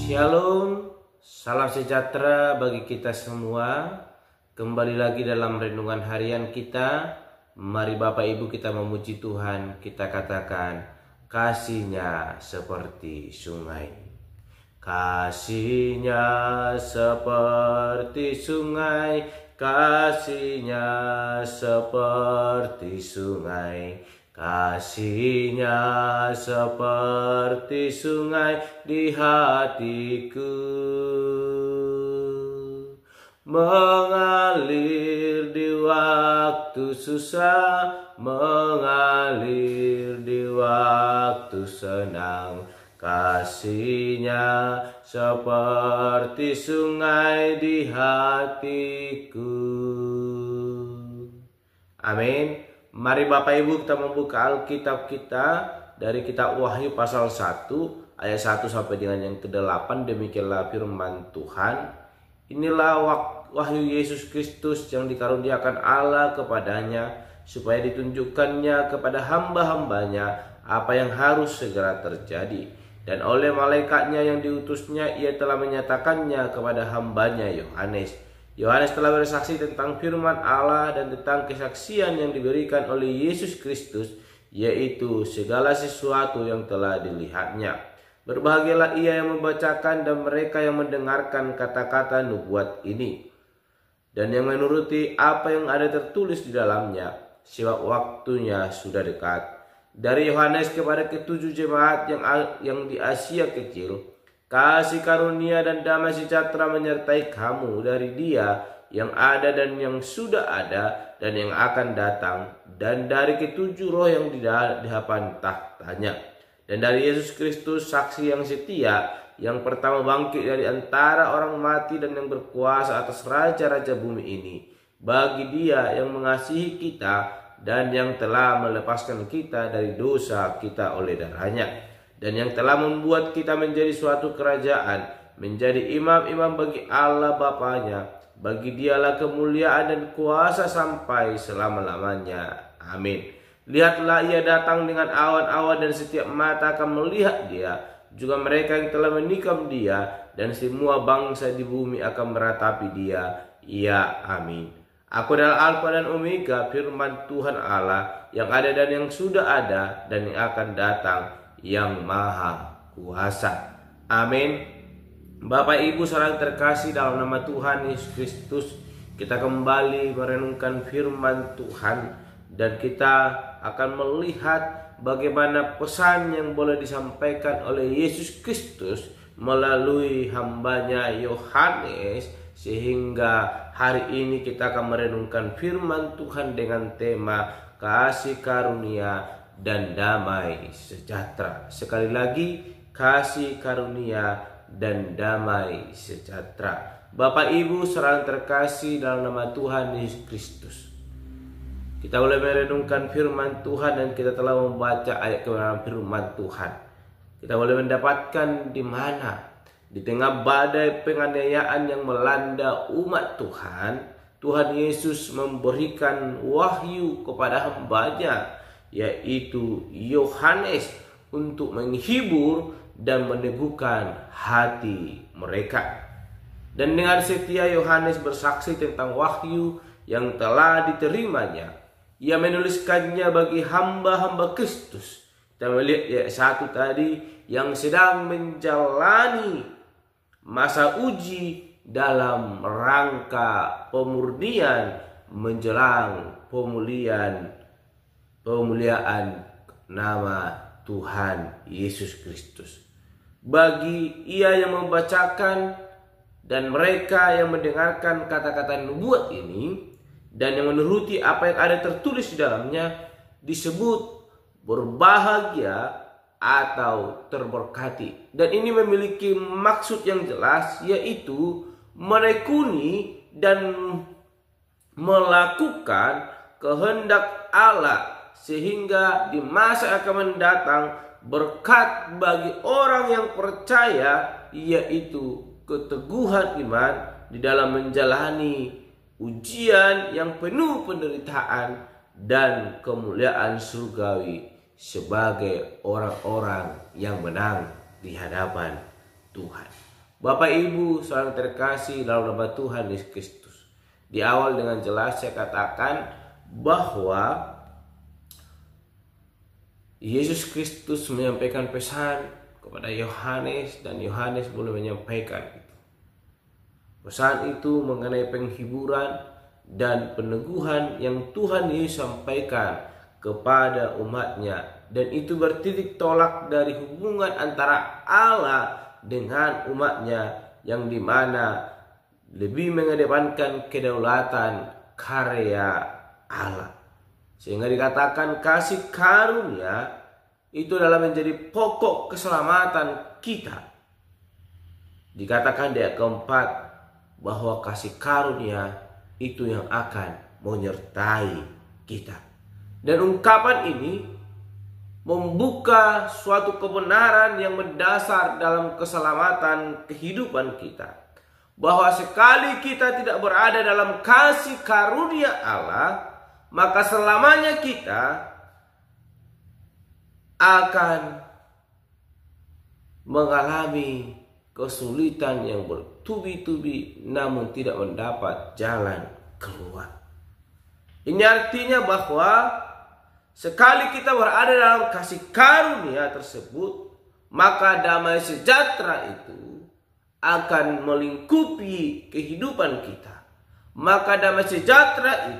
Shalom, salam sejahtera bagi kita semua. Kembali lagi dalam renungan harian kita. Mari Bapak Ibu kita memuji Tuhan. Kita katakan, kasih-Nya seperti sungai. Kasih-Nya seperti sungai, kasih-Nya seperti sungai. Kasih-Nya seperti sungai di hatiku, mengalir di waktu susah, mengalir di waktu senang. Kasih-Nya seperti sungai di hatiku. Amin. Mari Bapak Ibu kita membuka Alkitab kita dari kitab Wahyu pasal 1 ayat 1 sampai dengan yang ke-8. Demikianlah firman Tuhan. Inilah wahyu Yesus Kristus yang dikaruniakan Allah kepadanya, supaya ditunjukkannya kepada hamba-hambanya apa yang harus segera terjadi. Dan oleh malaikatnya yang diutusnya, ia telah menyatakannya kepada hambanya Yohanes. Yohanes telah bersaksi tentang firman Allah dan tentang kesaksian yang diberikan oleh Yesus Kristus, yaitu segala sesuatu yang telah dilihatnya. Berbahagialah ia yang membacakan dan mereka yang mendengarkan kata-kata nubuat ini, dan yang menuruti apa yang ada tertulis di dalamnya, sebab waktunya sudah dekat. Dari Yohanes kepada ketujuh jemaat yang di Asia Kecil, kasih karunia dan damai sejahtera menyertai kamu dari Dia yang ada dan yang sudah ada dan yang akan datang, dan dari ketujuh roh yang di hadapan tahtanya, dan dari Yesus Kristus saksi yang setia, yang pertama bangkit dari antara orang mati dan yang berkuasa atas raja-raja bumi ini. Bagi Dia yang mengasihi kita dan yang telah melepaskan kita dari dosa kita oleh darahnya, dan yang telah membuat kita menjadi suatu kerajaan, menjadi imam-imam bagi Allah Bapanya. Bagi Dialah kemuliaan dan kuasa sampai selama-lamanya. Amin. Lihatlah, ia datang dengan awan-awan, dan setiap mata akan melihat Dia, juga mereka yang telah menikam Dia, dan semua bangsa di bumi akan meratapi Dia. Ya, amin. Aku adalah Alfa dan Omega, firman Tuhan Allah, yang ada dan yang sudah ada dan yang akan datang, yang maha kuasa. Amin. Bapak Ibu saudara terkasih, dalam nama Tuhan Yesus Kristus, kita kembali merenungkan firman Tuhan, dan kita akan melihat bagaimana pesan yang boleh disampaikan oleh Yesus Kristus melalui hambanya Yohanes, sehingga hari ini kita akan merenungkan firman Tuhan dengan tema kasih karunia dan damai sejahtera. Sekali lagi, kasih karunia dan damai sejahtera. Bapak Ibu saudara terkasih, dalam nama Tuhan Yesus Kristus, kita boleh merenungkan firman Tuhan, dan kita telah membaca ayat kebenaran firman Tuhan. Kita boleh mendapatkan di mana di tengah badai penganiayaan yang melanda umat Tuhan, Tuhan Yesus memberikan wahyu kepada hambanya, yaitu Yohanes, untuk menghibur dan meneguhkan hati mereka. Dan dengan setia Yohanes bersaksi tentang wahyu yang telah diterimanya. Ia menuliskannya bagi hamba-hamba Kristus. Kita melihat ayat 1 tadi, yang sedang menjalani masa uji dalam rangka pemurnian menjelang pemuliaan nama Tuhan Yesus Kristus. Bagi ia yang membacakan dan mereka yang mendengarkan kata-kata nubuat ini, dan yang menuruti apa yang ada tertulis di dalamnya, disebut berbahagia atau terberkati. Dan ini memiliki maksud yang jelas, yaitu menekuni dan melakukan kehendak Allah, sehingga di masa akan mendatang berkat bagi orang yang percaya, yaitu keteguhan iman di dalam menjalani ujian yang penuh penderitaan dan kemuliaan surgawi sebagai orang-orang yang menang di hadapan Tuhan. Bapak Ibu saudara terkasih dalam nama Tuhan Yesus Kristus. Di awal dengan jelas saya katakan bahwa Yesus Kristus menyampaikan pesan kepada Yohanes dan Yohanes boleh menyampaikan itu. Pesan itu mengenai penghiburan dan peneguhan yang Tuhan Yesus sampaikan kepada umatnya, dan itu bertitik tolak dari hubungan antara Allah dengan umatnya yang dimana lebih mengedepankan kedaulatan karya Allah, sehingga dikatakan kasih karunia itu adalah menjadi pokok keselamatan kita. Dikatakan di ayat keempat bahwa kasih karunia itu yang akan menyertai kita. Dan ungkapan ini membuka suatu kebenaran yang mendasar dalam keselamatan kehidupan kita, bahwa sekali kita tidak berada dalam kasih karunia Allah, maka selamanya kita akan mengalami kesulitan yang bertubi-tubi namun tidak mendapat jalan keluar. Ini artinya bahwa sekali kita berada dalam kasih karunia tersebut, maka damai sejahtera itu akan melingkupi kehidupan kita. Maka damai sejahtera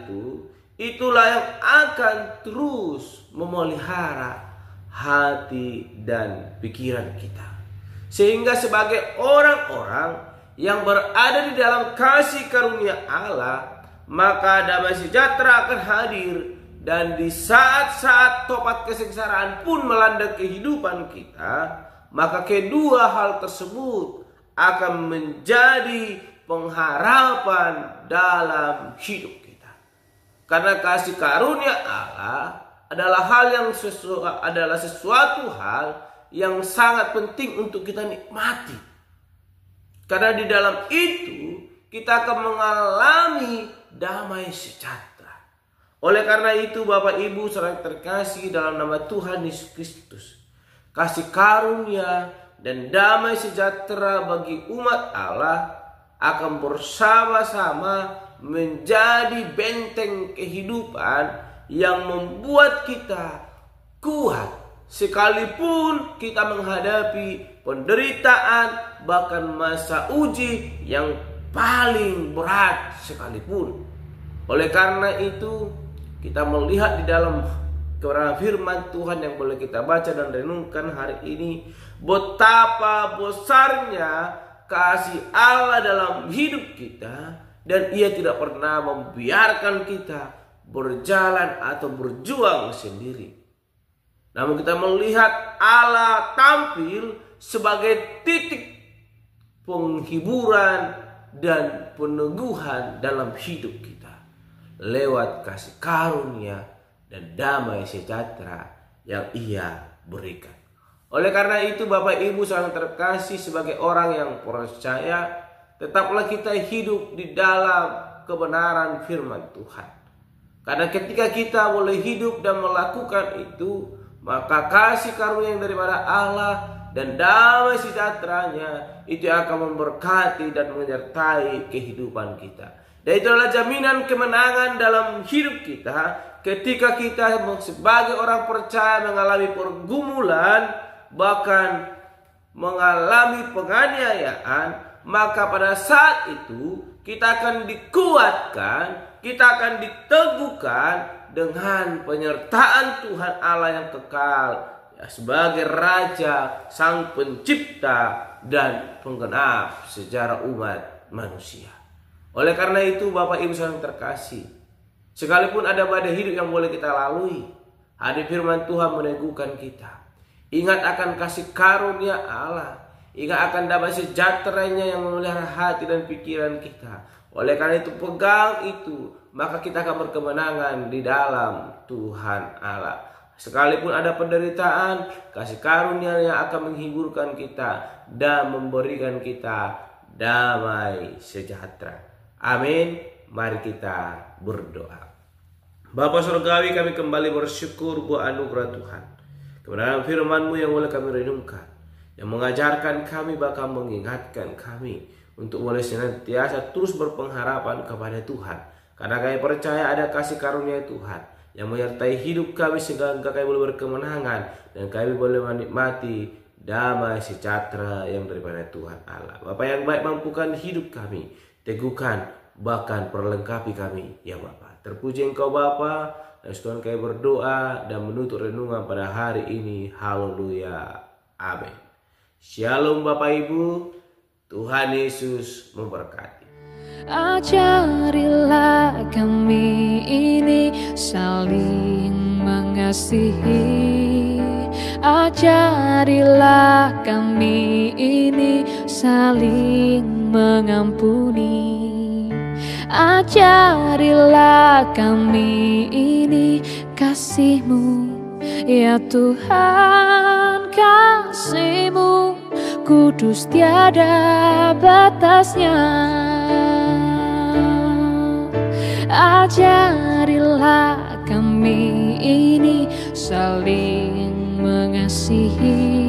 itulah yang akan terus memelihara hati dan pikiran kita. Sehingga sebagai orang-orang yang berada di dalam kasih karunia Allah, maka damai sejahtera akan hadir. Dan di saat-saat topat kesengsaraan pun melanda kehidupan kita, maka kedua hal tersebut akan menjadi pengharapan dalam hidup kita. Karena kasih karunia Allah adalah sesuatu hal yang sangat penting untuk kita nikmati. Karena di dalam itu kita akan mengalami damai sejahtera. Oleh karena itu Bapak Ibu saudara terkasih dalam nama Tuhan Yesus Kristus, kasih karunia dan damai sejahtera bagi umat Allah akan bersama-sama menjadi benteng kehidupan yang membuat kita kuat sekalipun kita menghadapi penderitaan, bahkan masa uji yang paling berat sekalipun. Oleh karena itu kita melihat di dalam firman Tuhan yang boleh kita baca dan renungkan hari ini, betapa besarnya kasih Allah dalam hidup kita, dan Ia tidak pernah membiarkan kita berjalan atau berjuang sendiri. Namun kita melihat Allah tampil sebagai titik penghiburan dan peneguhan dalam hidup kita lewat kasih karunia dan damai sejahtera yang Ia berikan. Oleh karena itu Bapak Ibu sangat terkasih, sebagai orang yang percaya, tetaplah kita hidup di dalam kebenaran firman Tuhan. Karena ketika kita boleh hidup dan melakukan itu, maka kasih karunia yang daripada Allah dan damai sejahteranya itu akan memberkati dan menyertai kehidupan kita. Dan itu adalah jaminan kemenangan dalam hidup kita ketika kita sebagai orang percaya mengalami pergumulan, bahkan mengalami penganiayaan, maka pada saat itu kita akan dikuatkan, kita akan diteguhkan dengan penyertaan Tuhan Allah yang kekal, ya, sebagai Raja, Sang Pencipta dan Penggenap sejarah umat manusia. Oleh karena itu Bapak Ibu saudara terkasih, sekalipun ada badai hidup yang boleh kita lalui, hadir firman Tuhan meneguhkan kita. Ingat akan kasih karunia Allah, ingat akan damai sejahteranya yang memelihara hati dan pikiran kita. Oleh karena itu pegang itu, maka kita akan berkemenangan di dalam Tuhan Allah. Sekalipun ada penderitaan, kasih karunia yang akan menghiburkan kita dan memberikan kita damai sejahtera. Amin. Mari kita berdoa. Bapa Surgawi, kami kembali bersyukur buat anugerah Tuhan, kebenaran firman-Mu yang boleh kami renungkan. yang mengajarkan kami, bahkan mengingatkan kami untuk boleh senantiasa terus berpengharapan kepada Tuhan. Karena kami percaya ada kasih karunia Tuhan yang menyertai hidup kami sehingga kami boleh berkemenangan dan kami boleh menikmati damai sejahtera yang daripada Tuhan Allah. Bapa yang baik, mampukan hidup kami, teguhkan bahkan perlengkapi kami ya Bapa. Terpuji Engkau Bapa, dan Tuhan kami berdoa dan menutup renungan pada hari ini. Haleluya. Amin. Shalom Bapak Ibu, Tuhan Yesus memberkati. Ajarilah kami ini saling mengasihi. Ajarilah kami ini saling mengampuni. Ajarilah kami ini kasih-Mu, ya Tuhan, kasih-Mu kudus tiada batasnya. Ajarilah kami ini saling mengasihi.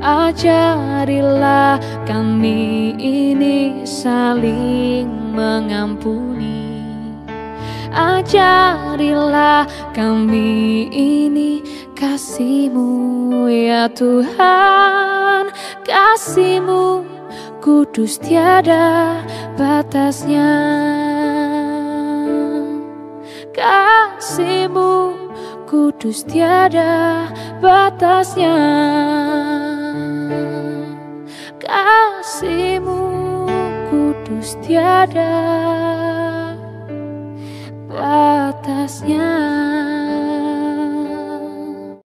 Ajarilah kami ini saling mengampuni. Ajarilah kami ini kasih-Mu, ya Tuhan, kasih-Mu kudus tiada batasnya. Kasih-Mu kudus tiada batasnya. Kasih-Mu kudus tiada batasnya.